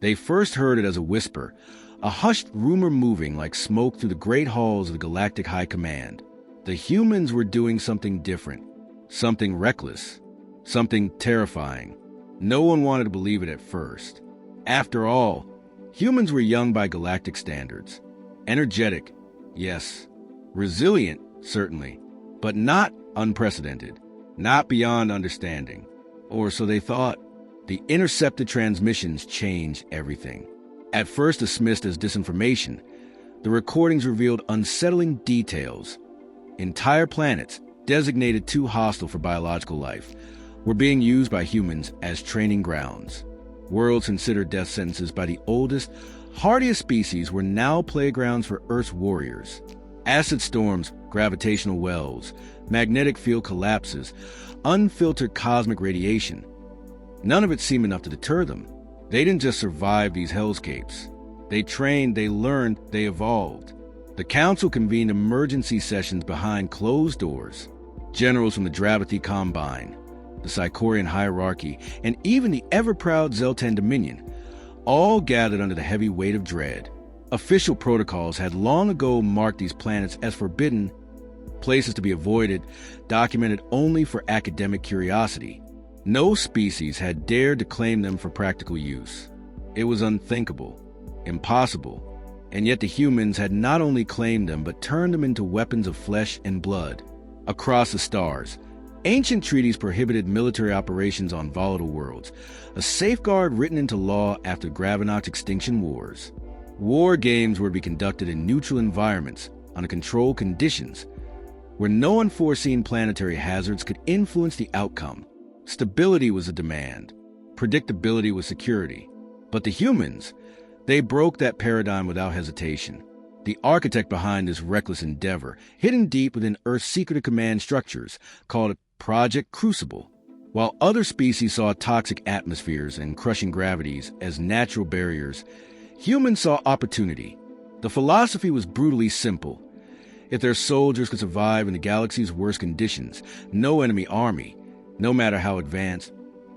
They first heard it as a whisper, a hushed rumor moving like smoke through the great halls of the Galactic High Command. The humans were doing something different, something reckless, something terrifying. No one wanted to believe it at first. After all, humans were young by galactic standards. Energetic, yes. Resilient, certainly. But not unprecedented. Not beyond understanding. Or so they thought. The intercepted transmissions changed everything. At first dismissed as disinformation, the recordings revealed unsettling details. Entire planets, designated too hostile for biological life, were being used by humans as training grounds. Worlds considered death sentences by the oldest, hardiest species were now playgrounds for Earth's warriors. Acid storms, gravitational wells, magnetic field collapses, unfiltered cosmic radiation. None of it seemed enough to deter them. They didn't just survive these hellscapes. They trained, they learned, they evolved. The Council convened emergency sessions behind closed doors. Generals from the Dravati Combine, the Psychorian hierarchy, and even the ever-proud Zeltan Dominion, all gathered under the heavy weight of dread. Official protocols had long ago marked these planets as forbidden, places to be avoided, documented only for academic curiosity. No species had dared to claim them for practical use. It was unthinkable, impossible, and yet the humans had not only claimed them but turned them into weapons of flesh and blood. Across the stars, ancient treaties prohibited military operations on volatile worlds, a safeguard written into law after Gravinox extinction wars. War games were to be conducted in neutral environments, under controlled conditions, where no unforeseen planetary hazards could influence the outcome. Stability was a demand. Predictability was security. But the humans, they broke that paradigm without hesitation. The architect behind this reckless endeavor, hidden deep within Earth's secretive command structures, called it Project Crucible. While other species saw toxic atmospheres and crushing gravities as natural barriers, humans saw opportunity. The philosophy was brutally simple. If their soldiers could survive in the galaxy's worst conditions, no enemy army, no matter how advanced,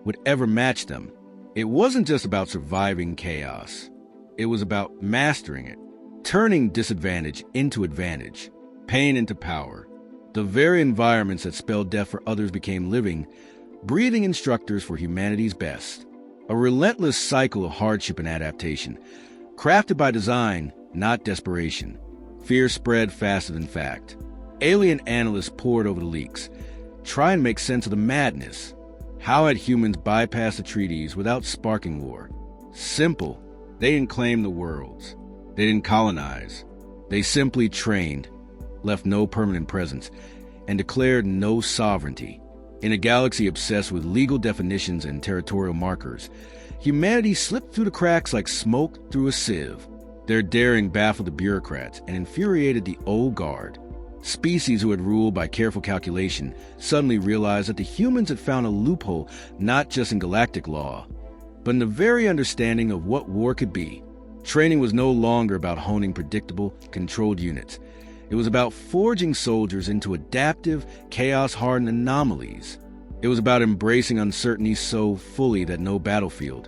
would ever match them. It wasn't just about surviving chaos. It was about mastering it, turning disadvantage into advantage, pain into power. The very environments that spelled death for others became living, breathing instructors for humanity's best. A relentless cycle of hardship and adaptation, crafted by design, not desperation. Fear spread faster than fact. Alien analysts pored over the leaks, try and make sense of the madness. How had humans bypassed the treaties without sparking war? Simple. They didn't claim the worlds. They didn't colonize. They simply trained, left no permanent presence, and declared no sovereignty. In a galaxy obsessed with legal definitions and territorial markers, humanity slipped through the cracks like smoke through a sieve. Their daring baffled the bureaucrats and infuriated the old guard. Species who had ruled by careful calculation suddenly realized that the humans had found a loophole not just in galactic law, but in the very understanding of what war could be. Training was no longer about honing predictable, controlled units. It was about forging soldiers into adaptive, chaos-hardened anomalies. It was about embracing uncertainty so fully that no battlefield,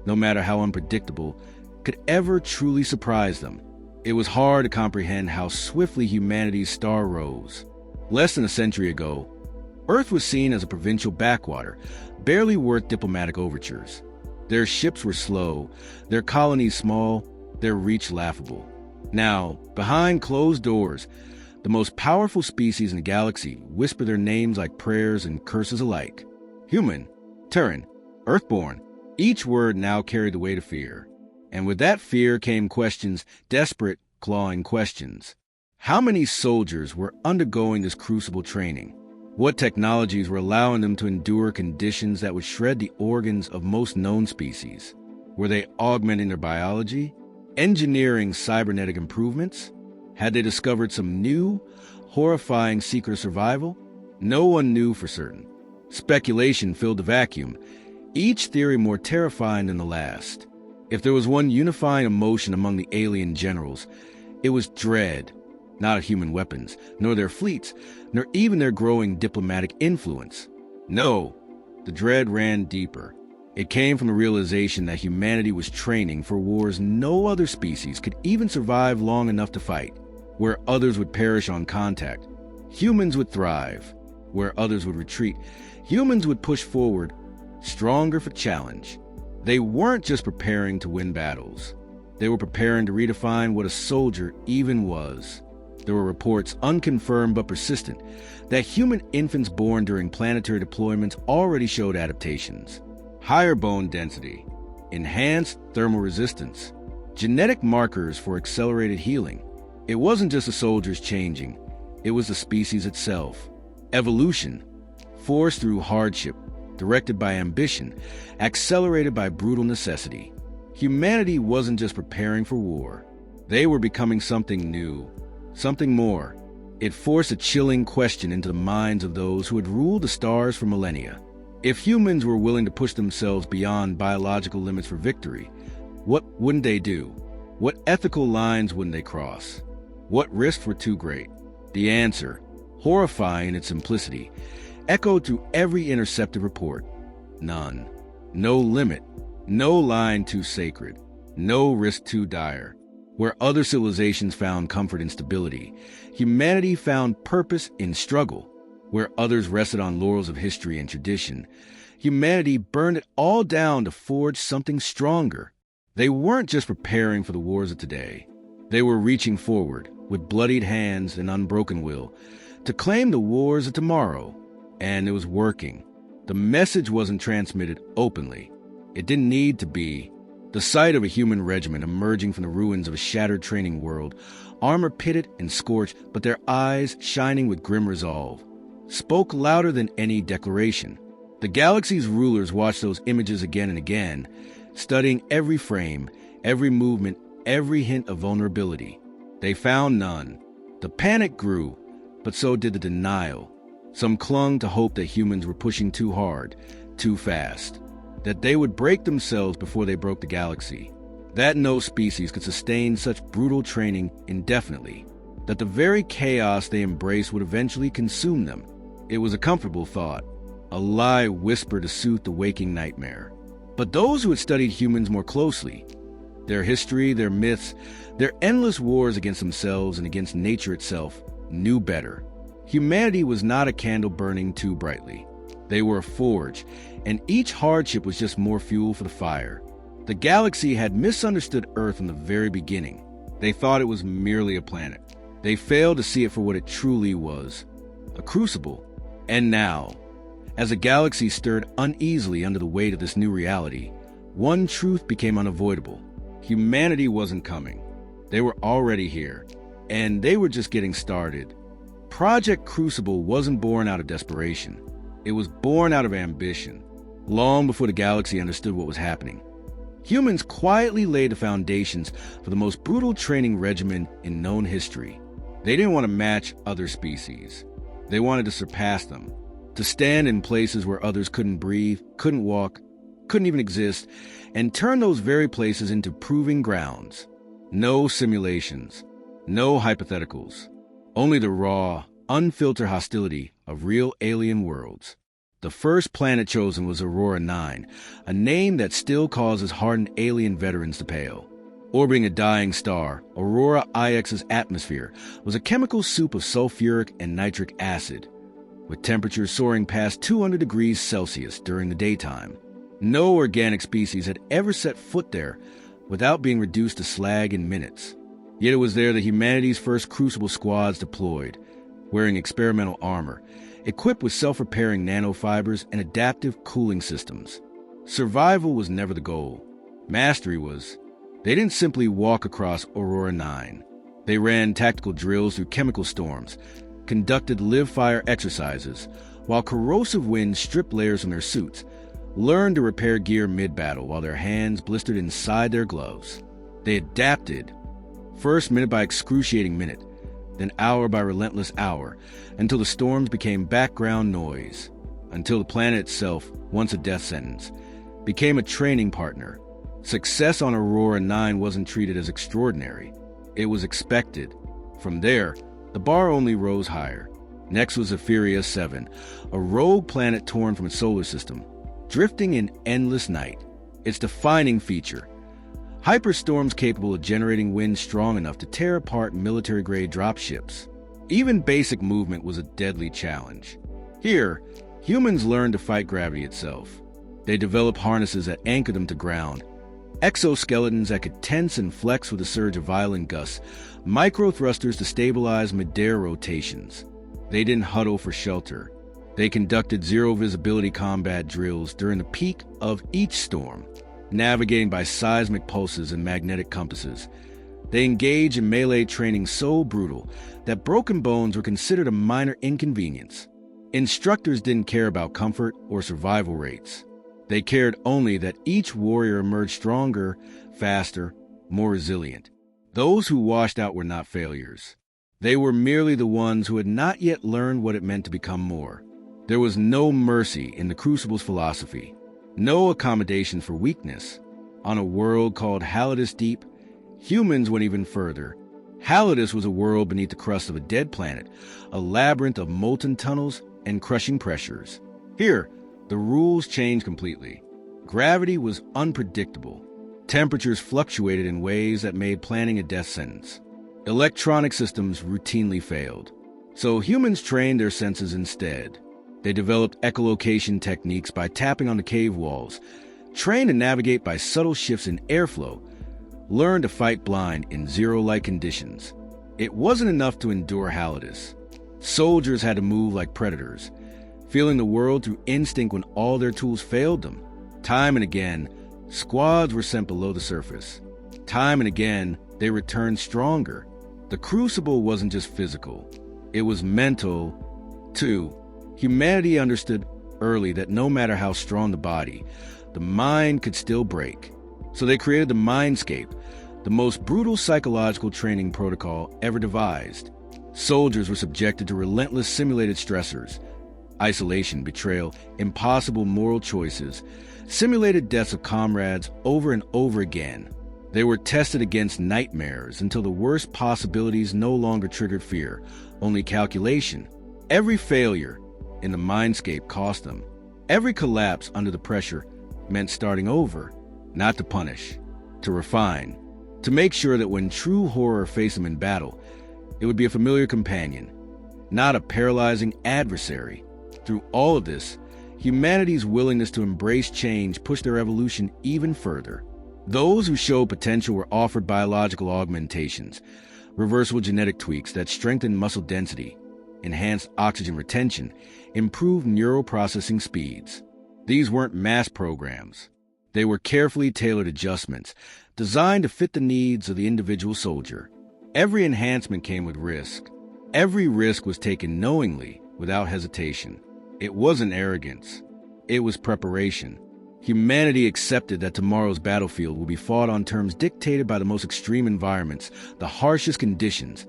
no matter how unpredictable, could ever truly surprise them. It was hard to comprehend how swiftly humanity's star rose. Less than a century ago, Earth was seen as a provincial backwater, barely worth diplomatic overtures. Their ships were slow, their colonies small, their reach laughable. Now, behind closed doors, the most powerful species in the galaxy whisper their names like prayers and curses alike. Human, Terran, Earthborn, each word now carried the weight of fear. And with that fear came questions, desperate, clawing questions. How many soldiers were undergoing this crucible training? What technologies were allowing them to endure conditions that would shred the organs of most known species? Were they augmenting their biology? Engineering cybernetic improvements? Had they discovered some new, horrifying secret of survival? No one knew for certain. Speculation filled the vacuum, each theory more terrifying than the last. If there was one unifying emotion among the alien generals, it was dread, not of human weapons, nor their fleets, nor even their growing diplomatic influence. No, the dread ran deeper. It came from the realization that humanity was training for wars no other species could even survive long enough to fight. Where others would perish on contact, humans would thrive. Where others would retreat, humans would push forward, stronger for challenge. They weren't just preparing to win battles. They were preparing to redefine what a soldier even was. There were reports, unconfirmed but persistent, that human infants born during planetary deployments already showed adaptations. Higher bone density, enhanced thermal resistance, genetic markers for accelerated healing. It wasn't just the soldiers changing, it was the species itself. Evolution, forced through hardship, directed by ambition, accelerated by brutal necessity. Humanity wasn't just preparing for war. They were becoming something new, something more. It forced a chilling question into the minds of those who had ruled the stars for millennia. If humans were willing to push themselves beyond biological limits for victory, what wouldn't they do? What ethical lines wouldn't they cross? What risks were too great? The answer, horrifying in its simplicity, echoed through every intercepted report. None. No limit. No line too sacred. No risk too dire. Where other civilizations found comfort in stability, humanity found purpose in struggle. Where others rested on laurels of history and tradition, humanity burned it all down to forge something stronger. They weren't just preparing for the wars of today. They were reaching forward, with bloodied hands and unbroken will, to claim the wars of tomorrow. And it was working. The message wasn't transmitted openly. It didn't need to be. The sight of a human regiment emerging from the ruins of a shattered training world, armor pitted and scorched, but their eyes shining with grim resolve, spoke louder than any declaration. The galaxy's rulers watched those images again and again, studying every frame, every movement, every hint of vulnerability. They found none. The panic grew, but so did the denial. Some clung to hope that humans were pushing too hard, too fast, that they would break themselves before they broke the galaxy, that no species could sustain such brutal training indefinitely, that the very chaos they embraced would eventually consume them. It was a comfortable thought, a lie whispered to soothe the waking nightmare. But those who had studied humans more closely, their history, their myths, their endless wars against themselves and against nature itself, knew better. Humanity was not a candle burning too brightly. They were a forge, and each hardship was just more fuel for the fire. The galaxy had misunderstood Earth from the very beginning. They thought it was merely a planet. They failed to see it for what it truly was, a crucible. And now, as the galaxy stirred uneasily under the weight of this new reality, one truth became unavoidable. Humanity wasn't coming. They were already here, and they were just getting started. Project Crucible wasn't born out of desperation. It was born out of ambition, long before the galaxy understood what was happening. Humans quietly laid the foundations for the most brutal training regimen in known history. They didn't want to match other species. They wanted to surpass them, to stand in places where others couldn't breathe, couldn't walk, couldn't even exist, and turn those very places into proving grounds. No simulations, no hypotheticals, only the raw, unfiltered hostility of real alien worlds. The first planet chosen was Aurora 9, a name that still causes hardened alien veterans to pale. Orbiting a dying star, Aurora IX's atmosphere was a chemical soup of sulfuric and nitric acid, with temperatures soaring past 200 degrees Celsius during the daytime. No organic species had ever set foot there without being reduced to slag in minutes. Yet it was there that humanity's first Crucible squads deployed, wearing experimental armor, equipped with self-repairing nanofibers and adaptive cooling systems. Survival was never the goal. Mastery was. They didn't simply walk across Aurora 9. They ran tactical drills through chemical storms, conducted live-fire exercises, while corrosive winds stripped layers from their suits, learned to repair gear mid-battle while their hands blistered inside their gloves. They adapted, first minute by excruciating minute, then hour by relentless hour, until the storms became background noise, until the planet itself, once a death sentence, became a training partner. Success on Aurora 9 wasn't treated as extraordinary. It was expected. From there, the bar only rose higher. Next was Zephyria 7, a rogue planet torn from its solar system, drifting in endless night. Its defining feature: hyperstorms capable of generating winds strong enough to tear apart military-grade dropships. Even basic movement was a deadly challenge. Here, humans learned to fight gravity itself. They developed harnesses that anchored them to ground, exoskeletons that could tense and flex with a surge of violent gusts, micro-thrusters to stabilize mid-air rotations. They didn't huddle for shelter. They conducted zero-visibility combat drills during the peak of each storm, navigating by seismic pulses and magnetic compasses. They engaged in melee training so brutal that broken bones were considered a minor inconvenience. Instructors didn't care about comfort or survival rates. They cared only that each warrior emerged stronger, faster, more resilient. Those who washed out were not failures. They were merely the ones who had not yet learned what it meant to become more. There was no mercy in the Crucible's philosophy, no accommodation for weakness. On a world called Halidus Deep, humans went even further. Halidus was a world beneath the crust of a dead planet, a labyrinth of molten tunnels and crushing pressures. Here, the rules changed completely. Gravity was unpredictable. Temperatures fluctuated in ways that made planning a death sentence. Electronic systems routinely failed. So humans trained their senses instead. They developed echolocation techniques by tapping on the cave walls, trained to navigate by subtle shifts in airflow, learned to fight blind in zero-light conditions. It wasn't enough to endure Halidus. Soldiers had to move like predators, feeling the world through instinct when all their tools failed them. Time and again, squads were sent below the surface. Time and again, they returned stronger. The Crucible wasn't just physical. It was mental, too. Humanity understood early that no matter how strong the body, the mind could still break. So they created the Mindscape, the most brutal psychological training protocol ever devised. Soldiers were subjected to relentless simulated stressors: isolation, betrayal, impossible moral choices, simulated deaths of comrades over and over again. They were tested against nightmares until the worst possibilities no longer triggered fear, only calculation. Every failure in the Mindscape cost them. Every collapse under the pressure meant starting over, not to punish, to refine, to make sure that when true horror faced them in battle, it would be a familiar companion, not a paralyzing adversary. Through all of this, humanity's willingness to embrace change pushed their evolution even further. Those who showed potential were offered biological augmentations, reversible genetic tweaks that strengthened muscle density, enhanced oxygen retention, improved neural processing speeds. These weren't mass programs. They were carefully tailored adjustments designed to fit the needs of the individual soldier. Every enhancement came with risk. Every risk was taken knowingly, without hesitation. It wasn't arrogance. It was preparation. Humanity accepted that tomorrow's battlefield will be fought on terms dictated by the most extreme environments, the harshest conditions,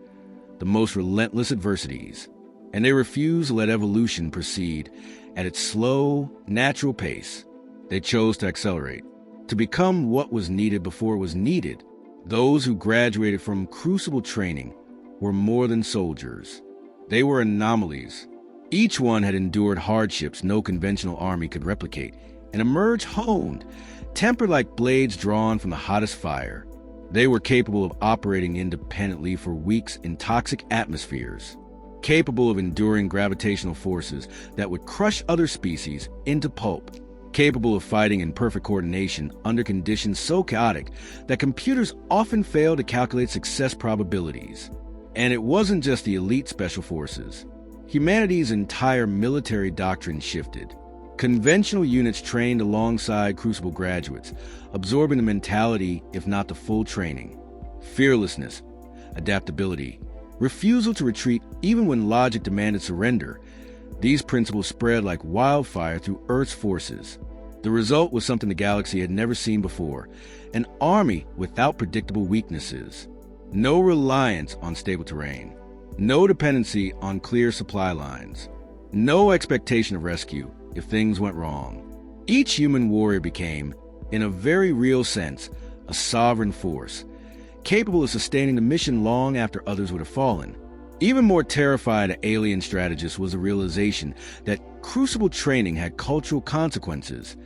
the most relentless adversities. And they refused to let evolution proceed at its slow, natural pace. They chose to accelerate, to become what was needed before it was needed. Those who graduated from Crucible training were more than soldiers. They were anomalies. Each one had endured hardships no conventional army could replicate, and emerged honed, tempered like blades drawn from the hottest fire. They were capable of operating independently for weeks in toxic atmospheres, capable of enduring gravitational forces that would crush other species into pulp, capable of fighting in perfect coordination under conditions so chaotic that computers often fail to calculate success probabilities. And it wasn't just the elite special forces. Humanity's entire military doctrine shifted. Conventional units trained alongside Crucible graduates, absorbing the mentality, if not the full training. Fearlessness, adaptability, refusal to retreat even when logic demanded surrender. These principles spread like wildfire through Earth's forces. The result was something the galaxy had never seen before: an army without predictable weaknesses. No reliance on stable terrain. No dependency on clear supply lines. No expectation of rescue if things went wrong. Each human warrior became, in a very real sense, a sovereign force, capable of sustaining the mission long after others would have fallen. Even more terrifying to alien strategists was the realization that crucible training had cultural consequences,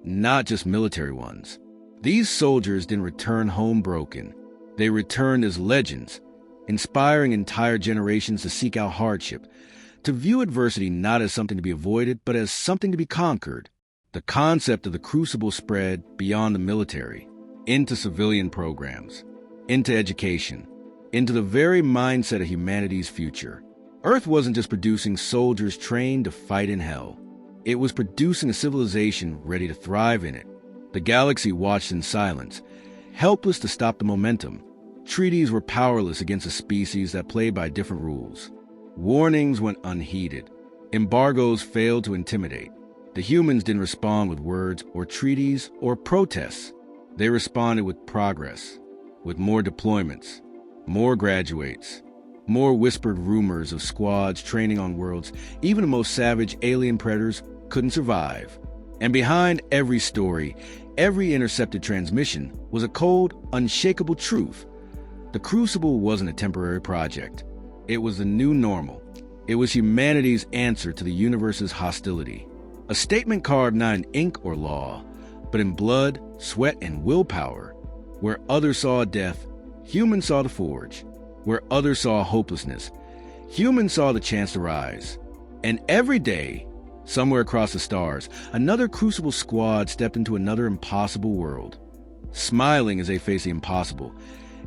not just military ones. These soldiers didn't return home broken. They returned as legends, inspiring entire generations to seek out hardship, to view adversity not as something to be avoided, but as something to be conquered. The concept of the crucible spread beyond the military, into civilian programs, into education, into the very mindset of humanity's future. Earth wasn't just producing soldiers trained to fight in hell. It was producing a civilization ready to thrive in it. The galaxy watched in silence, helpless to stop the momentum. Treaties were powerless against a species that played by different rules. Warnings went unheeded. Embargoes failed to intimidate. The humans didn't respond with words or treaties or protests. They responded with progress, with more deployments, more graduates, more whispered rumors of squads training on worlds even the most savage alien predators couldn't survive. And behind every story, every intercepted transmission was a cold, unshakable truth. The Crucible wasn't a temporary project. It was the new normal. It was humanity's answer to the universe's hostility. A statement carved not in ink or law, but in blood, sweat, and willpower. Where others saw death, humans saw the forge. Where others saw hopelessness, humans saw the chance to rise. And every day, somewhere across the stars, another Crucible squad stepped into another impossible world, smiling as they faced the impossible,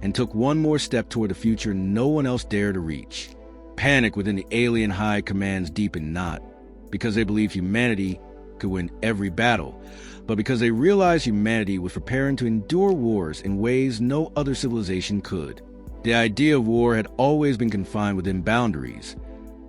and took one more step toward a future no one else dared to reach. Panic within the alien high commands deepened not because they believed humanity could win every battle, but because they realized humanity was preparing to endure wars in ways no other civilization could. The idea of war had always been confined within boundaries,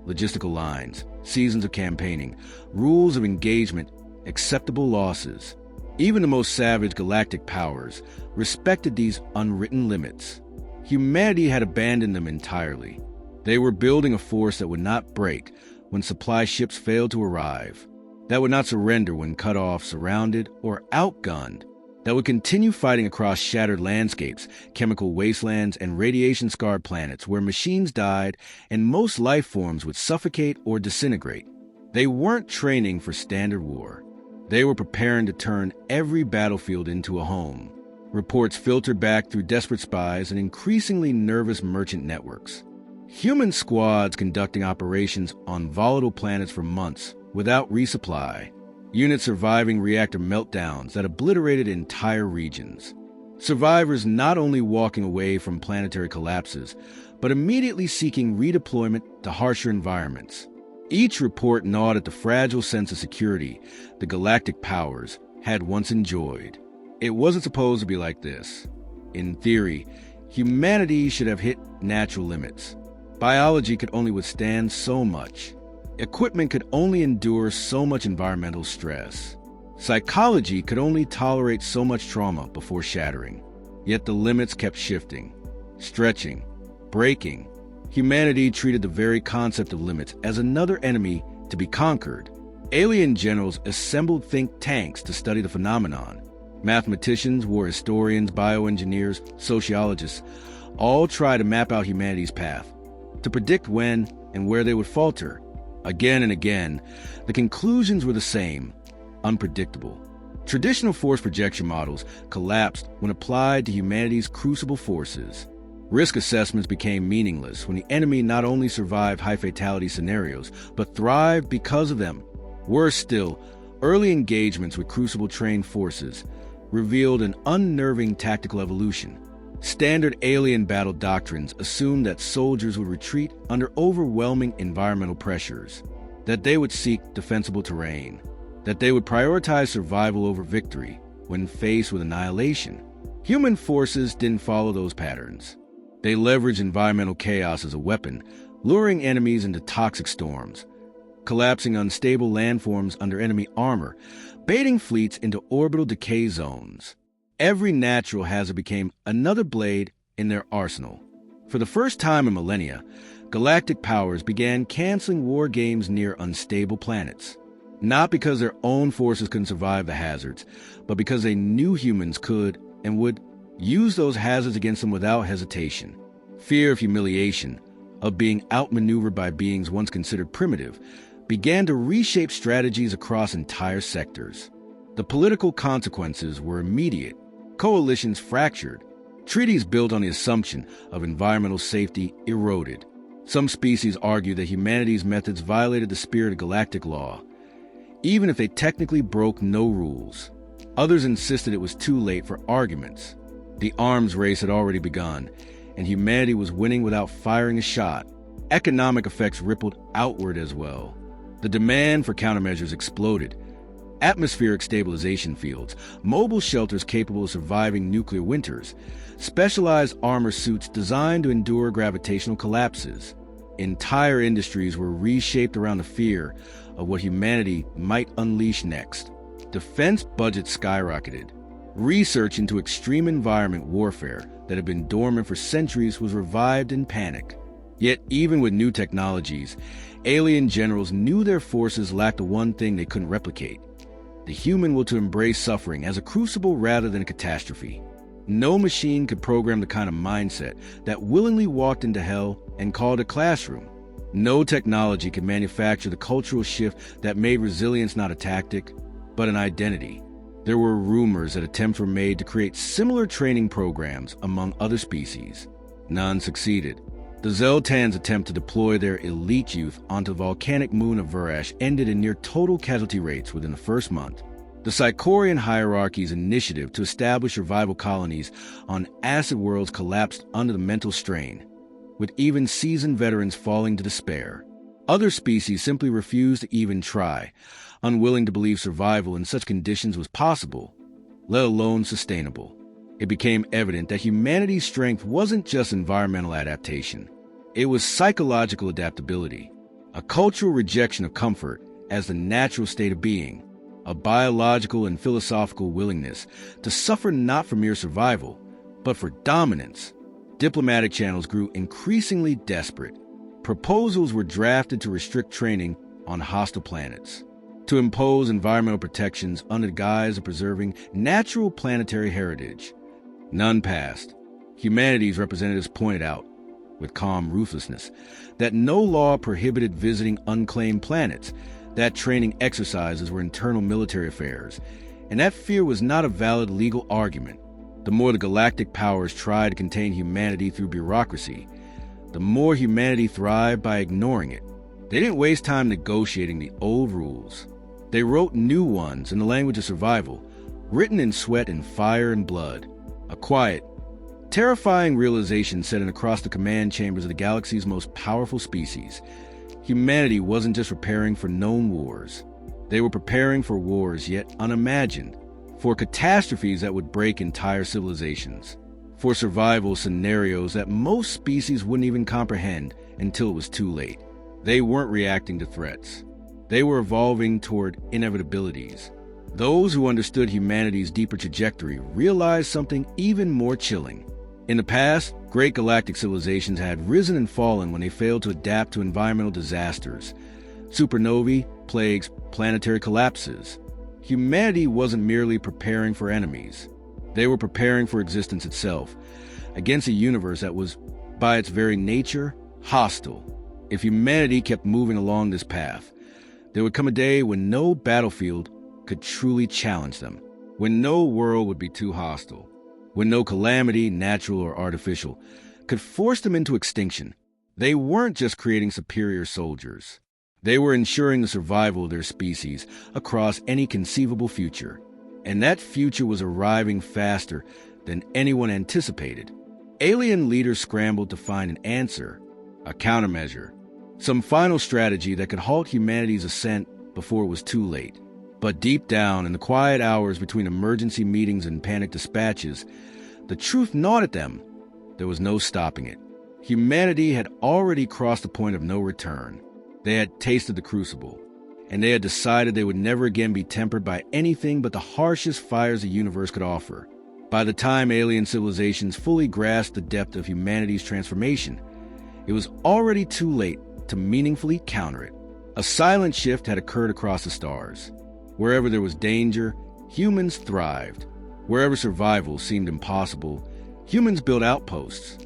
logistical lines, seasons of campaigning, rules of engagement, acceptable losses. Even the most savage galactic powers respected these unwritten limits. Humanity had abandoned them entirely. They were building a force that would not break when supply ships failed to arrive, that would not surrender when cut off, surrounded, or outgunned, that would continue fighting across shattered landscapes, chemical wastelands, and radiation-scarred planets where machines died and most life forms would suffocate or disintegrate. They weren't training for standard war. They were preparing to turn every battlefield into a home. Reports filtered back through desperate spies and increasingly nervous merchant networks. Human squads conducting operations on volatile planets for months without resupply. Units surviving reactor meltdowns that obliterated entire regions. Survivors not only walking away from planetary collapses, but immediately seeking redeployment to harsher environments. Each report gnawed at the fragile sense of security the galactic powers had once enjoyed. It wasn't supposed to be like this. In theory, humanity should have hit natural limits. Biology could only withstand so much. Equipment could only endure so much environmental stress. Psychology could only tolerate so much trauma before shattering. Yet the limits kept shifting, stretching, breaking. Humanity treated the very concept of limits as another enemy to be conquered. Alien generals assembled think tanks to study the phenomenon. Mathematicians, war historians, bioengineers, sociologists all tried to map out humanity's path, to predict when and where they would falter. Again and again, the conclusions were the same: unpredictable. Traditional force projection models collapsed when applied to humanity's crucible forces. Risk assessments became meaningless when the enemy not only survived high-fatality scenarios, but thrived because of them. Worse still, early engagements with crucible-trained forces revealed an unnerving tactical evolution. Standard alien battle doctrines assumed that soldiers would retreat under overwhelming environmental pressures, that they would seek defensible terrain, that they would prioritize survival over victory when faced with annihilation. Human forces didn't follow those patterns. They leveraged environmental chaos as a weapon, luring enemies into toxic storms, collapsing unstable landforms under enemy armor, baiting fleets into orbital decay zones. Every natural hazard became another blade in their arsenal. For the first time in millennia, galactic powers began canceling war games near unstable planets. Not because their own forces couldn't survive the hazards, but because they knew humans could and would use those hazards against them without hesitation. Fear of humiliation, of being outmaneuvered by beings once considered primitive, began to reshape strategies across entire sectors. The political consequences were immediate. Coalitions fractured. Treaties built on the assumption of environmental safety eroded. Some species argued that humanity's methods violated the spirit of galactic law, even if they technically broke no rules. Others insisted it was too late for arguments. The arms race had already begun, and humanity was winning without firing a shot. Economic effects rippled outward as well. The demand for countermeasures exploded. Atmospheric stabilization fields, mobile shelters capable of surviving nuclear winters, specialized armor suits designed to endure gravitational collapses. Entire industries were reshaped around the fear of what humanity might unleash next. Defense budgets skyrocketed. Research into extreme environment warfare that had been dormant for centuries was revived in panic. Yet, even with new technologies, alien generals knew their forces lacked the one thing they couldn't replicate: the human will to embrace suffering as a crucible rather than a catastrophe. No machine could program the kind of mindset that willingly walked into hell and called it classroom. No technology could manufacture the cultural shift that made resilience not a tactic, but an identity. There were rumors that attempts were made to create similar training programs among other species. None succeeded. The Zeltan's attempt to deploy their elite youth onto the volcanic moon of Verash ended in near total casualty rates within the first month. The Psychorian hierarchy's initiative to establish survival colonies on acid worlds collapsed under the mental strain, with even seasoned veterans falling to despair. Other species simply refused to even try, unwilling to believe survival in such conditions was possible, let alone sustainable. It became evident that humanity's strength wasn't just environmental adaptation. It was psychological adaptability, a cultural rejection of comfort as the natural state of being, a biological and philosophical willingness to suffer not for mere survival, but for dominance. Diplomatic channels grew increasingly desperate. Proposals were drafted to restrict training on hostile planets, to impose environmental protections under the guise of preserving natural planetary heritage. None passed. Humanity's representatives pointed out, with calm ruthlessness, that no law prohibited visiting unclaimed planets, that training exercises were internal military affairs, and that fear was not a valid legal argument. The more the galactic powers tried to contain humanity through bureaucracy, the more humanity thrived by ignoring it. They didn't waste time negotiating the old rules. They wrote new ones in the language of survival, written in sweat and fire and blood. A quiet, terrifying realization set in across the command chambers of the galaxy's most powerful species. Humanity wasn't just preparing for known wars. They were preparing for wars yet unimagined, for catastrophes that would break entire civilizations, for survival scenarios that most species wouldn't even comprehend until it was too late. They weren't reacting to threats. They were evolving toward inevitabilities. Those who understood humanity's deeper trajectory realized something even more chilling. In the past, great galactic civilizations had risen and fallen when they failed to adapt to environmental disasters, supernovae, plagues, planetary collapses. Humanity wasn't merely preparing for enemies. They were preparing for existence itself, against a universe that was, by its very nature, hostile. If humanity kept moving along this path, there would come a day when no battlefield could truly challenge them, when no world would be too hostile, when no calamity, natural or artificial, could force them into extinction. They weren't just creating superior soldiers. They were ensuring the survival of their species across any conceivable future. And that future was arriving faster than anyone anticipated. Alien leaders scrambled to find an answer, a countermeasure, some final strategy that could halt humanity's ascent before it was too late. But deep down, in the quiet hours between emergency meetings and panic dispatches, the truth gnawed at them. There was no stopping it. Humanity had already crossed the point of no return. They had tasted the crucible, and they had decided they would never again be tempered by anything but the harshest fires the universe could offer. By the time alien civilizations fully grasped the depth of humanity's transformation, it was already too late to meaningfully counter it. A silent shift had occurred across the stars. Wherever there was danger, humans thrived. Wherever survival seemed impossible, humans built outposts.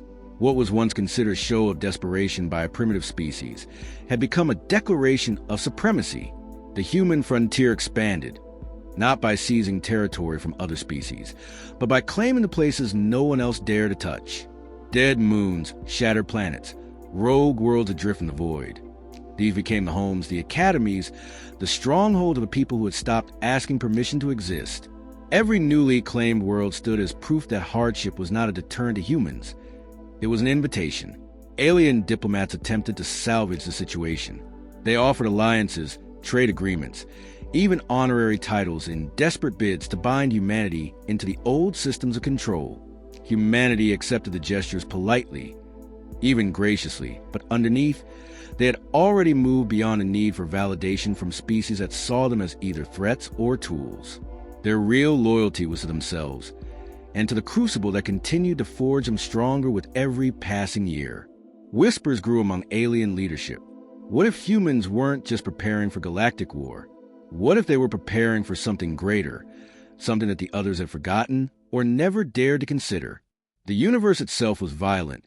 What was once considered a show of desperation by a primitive species had become a declaration of supremacy. The human frontier expanded, not by seizing territory from other species, but by claiming the places no one else dared to touch. Dead moons, shattered planets, rogue worlds adrift in the void. These became the homes, the academies, the stronghold of the people who had stopped asking permission to exist. Every newly claimed world stood as proof that hardship was not a deterrent to humans. It was an invitation. Alien diplomats attempted to salvage the situation. They offered alliances, trade agreements, even honorary titles in desperate bids to bind humanity into the old systems of control. Humanity accepted the gestures politely, even graciously, but underneath, they had already moved beyond a need for validation from species that saw them as either threats or tools. Their real loyalty was to themselves, and to the crucible that continued to forge them stronger with every passing year. Whispers grew among alien leadership. What if humans weren't just preparing for galactic war? What if they were preparing for something greater, something that the others had forgotten or never dared to consider? The universe itself was violent,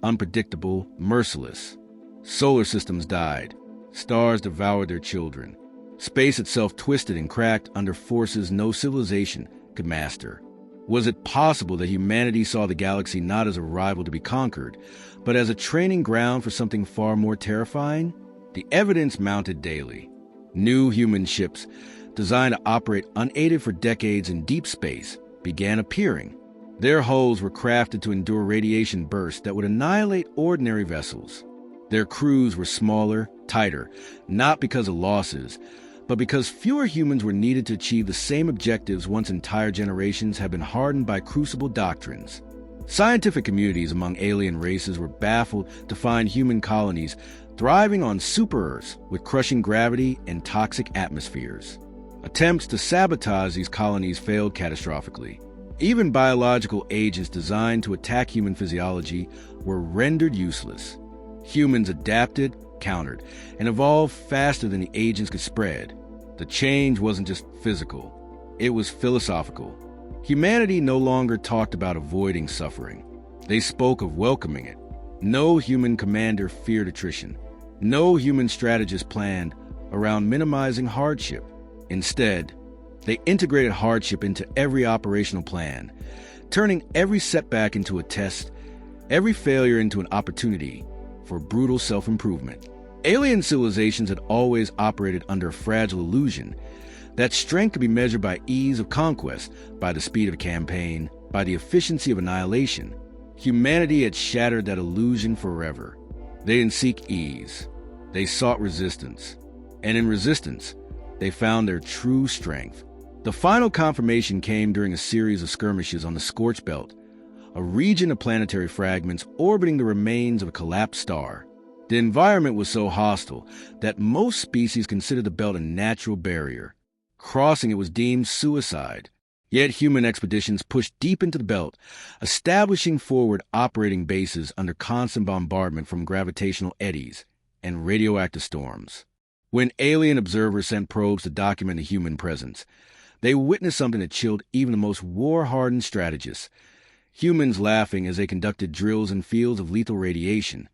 unpredictable, merciless. Solar systems died. Stars devoured their children. Space itself twisted and cracked under forces no civilization could master. Was it possible that humanity saw the galaxy not as a rival to be conquered, but as a training ground for something far more terrifying? The evidence mounted daily. New human ships, designed to operate unaided for decades in deep space, began appearing. Their hulls were crafted to endure radiation bursts that would annihilate ordinary vessels. Their crews were smaller, tighter, not because of losses, but because fewer humans were needed to achieve the same objectives once entire generations had been hardened by crucible doctrines. Scientific communities among alien races were baffled to find human colonies thriving on super-Earths with crushing gravity and toxic atmospheres. Attempts to sabotage these colonies failed catastrophically. Even biological agents designed to attack human physiology were rendered useless. Humans adapted, countered, and evolved faster than the agents could spread. The change wasn't just physical, it was philosophical. Humanity no longer talked about avoiding suffering. They spoke of welcoming it. No human commander feared attrition. No human strategist planned around minimizing hardship. Instead, they integrated hardship into every operational plan, turning every setback into a test, every failure into an opportunity for brutal self-improvement. Alien civilizations had always operated under a fragile illusion that strength could be measured by ease of conquest, by the speed of a campaign, by the efficiency of annihilation. Humanity had shattered that illusion forever. They didn't seek ease. They sought resistance. And in resistance, they found their true strength. The final confirmation came during a series of skirmishes on the Scorched Belt, a region of planetary fragments orbiting the remains of a collapsed star. The environment was so hostile that most species considered the belt a natural barrier. Crossing it was deemed suicide. Yet human expeditions pushed deep into the belt, establishing forward operating bases under constant bombardment from gravitational eddies and radioactive storms. When alien observers sent probes to document the human presence, they witnessed something that chilled even the most war-hardened strategists. Humans laughing as they conducted drills in fields of lethal radiation,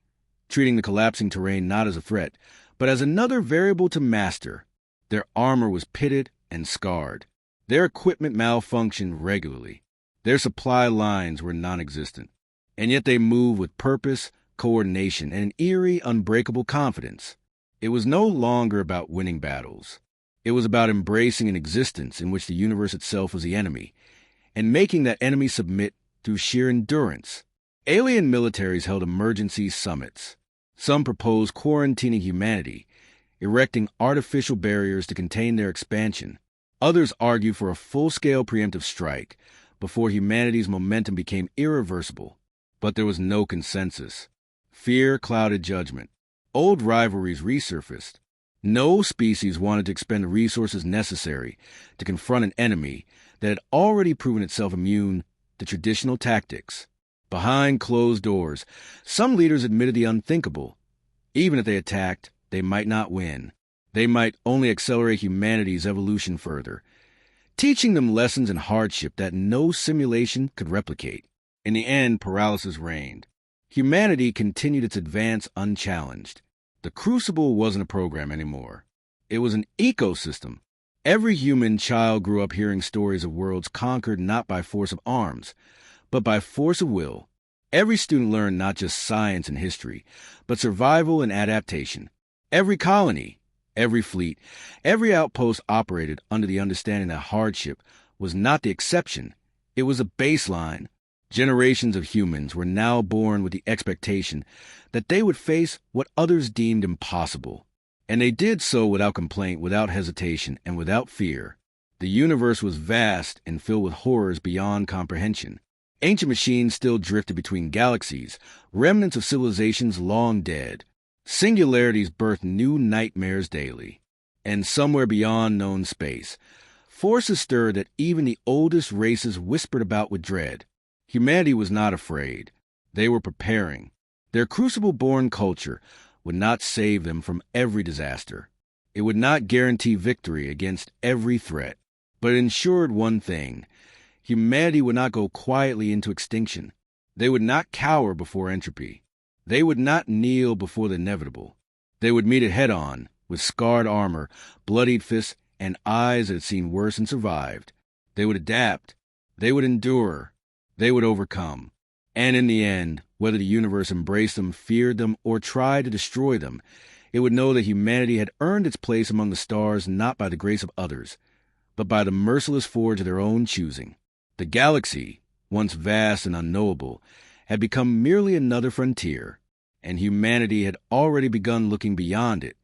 treating the collapsing terrain not as a threat, but as another variable to master. Their armor was pitted and scarred. Their equipment malfunctioned regularly. Their supply lines were non-existent. And yet they moved with purpose, coordination, and an eerie, unbreakable confidence. It was no longer about winning battles. It was about embracing an existence in which the universe itself was the enemy, and making that enemy submit through sheer endurance. Alien militaries held emergency summits. Some proposed quarantining humanity, erecting artificial barriers to contain their expansion. Others argued for a full-scale preemptive strike before humanity's momentum became irreversible. But there was no consensus. Fear clouded judgment. Old rivalries resurfaced. No species wanted to expend the resources necessary to confront an enemy that had already proven itself immune to traditional tactics. Behind closed doors, some leaders admitted the unthinkable. Even if they attacked, they might not win. They might only accelerate humanity's evolution further, teaching them lessons in hardship that no simulation could replicate. In the end, paralysis reigned. Humanity continued its advance unchallenged. The Crucible wasn't a program anymore. It was an ecosystem. Every human child grew up hearing stories of worlds conquered not by force of arms, but by force of will. Every student learned not just science and history, but survival and adaptation. Every colony, every fleet, every outpost operated under the understanding that hardship was not the exception, it was a baseline. Generations of humans were now born with the expectation that they would face what others deemed impossible. And they did so without complaint, without hesitation, and without fear. The universe was vast and filled with horrors beyond comprehension. Ancient machines still drifted between galaxies, remnants of civilizations long dead. Singularities birthed new nightmares daily. And somewhere beyond known space, forces stirred that even the oldest races whispered about with dread. Humanity was not afraid. They were preparing. Their crucible-born culture would not save them from every disaster. It would not guarantee victory against every threat, but it ensured one thing: humanity would not go quietly into extinction. They would not cower before entropy. They would not kneel before the inevitable. They would meet it head-on, with scarred armor, bloodied fists, and eyes that had seen worse and survived. They would adapt. They would endure. They would overcome. And in the end, whether the universe embraced them, feared them, or tried to destroy them, it would know that humanity had earned its place among the stars not by the grace of others, but by the merciless forge of their own choosing. The galaxy, once vast and unknowable, had become merely another frontier, and humanity had already begun looking beyond it,